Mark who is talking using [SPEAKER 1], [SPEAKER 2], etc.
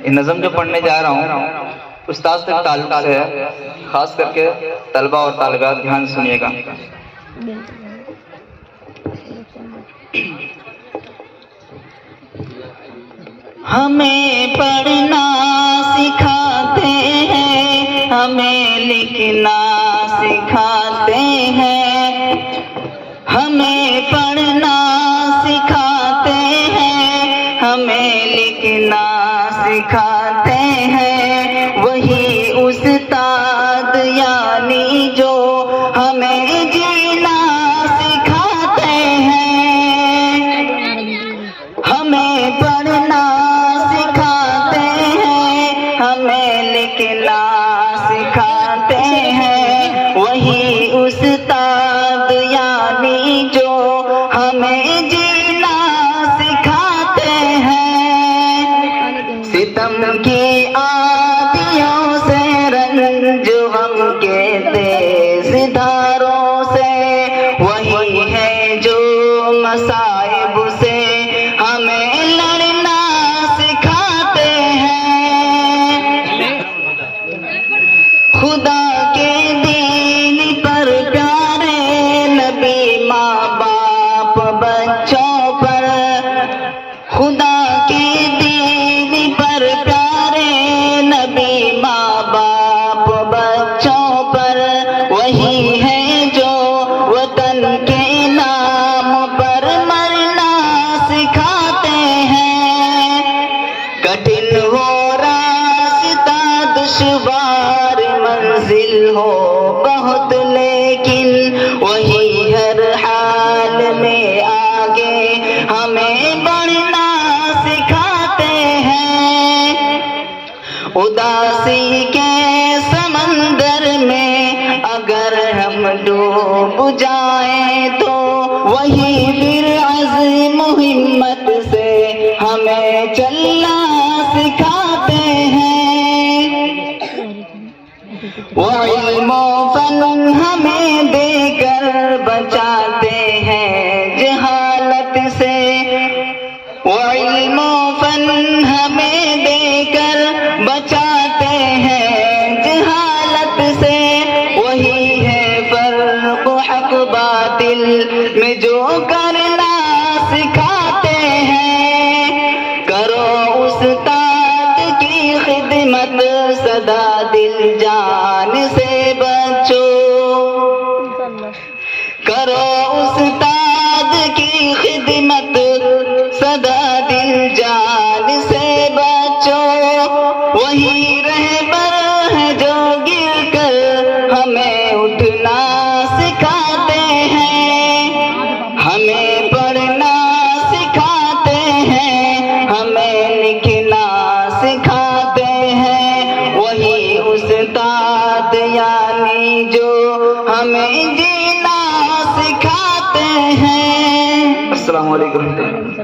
[SPEAKER 1] یہ نظم جو پڑھنے جا رہا ہوں استاد سے تعلق سے ہے، خاص کر کے طلبہ اور طالبات دھیان سنیے گا۔ ہمیں پڑھنا سکھاتے ہیں، ہمیں لکھنا سکھاتے ہیں، ہمیں پڑھنا سکھاتے ہیں، ہمیں لکھنا سکھاتے ہیں، وہی استاد یعنی جو ہمیں جینا سکھاتے ہیں، ہمیں پڑھنا سکھاتے ہیں، ہمیں لکھنا سکھاتے ہیں، وہی استاد یعنی جو ہمیں جینا سکھاتے ہیں، ستم کی آندھیوں سے رنج غم کے تیز دھاروں سے، وہی ہے جو مصائب سے ہمیں لڑنا سکھاتے ہیں، خدا کے دین پر پیارے نبی ماں باپ بچوں پر، خدا کے دین پر پیارے نبی ماں باپ بچوں پر، وہی ہے جو وطن کے نام پر مرنا سکھاتے ہیں، کٹھن ہو راستہ دشوار منزل ہو بہت لیکن وہی ہر حال میں آگے ہمیں بڑھنا سکھاتے ہیں، اداسی کے سمندر میں اگر ہم ڈوب جائیں تو وہی پھر عزم و ہمت سے ہمیں چلنا سکھاتے ہیں، وہ علم و فن ہمیں دے کر بچاتے ہیں جہالت سے، وہ علم و فن ہمیں دے کر بچاتے ہیں جہالت سے، وہی ہے فرق حق باطل میں جو کرنا سکھاتے ہیں، کرو استاد کی خدمت سدا دل جان سے بچو، کرو استاد کی خدمت سدا دل جان سے بچو، وہی رہبر ہے جو گر کر ہمیں اٹھنا سکھاتے ہیں، ہمیں پڑھنا سکھاتے ہیں، ہمیں لکھنا سکھاتے ہیں، وہی استاد یعنی جو ہمیں جینا سکھاتے ہیں۔ السلام علیکم۔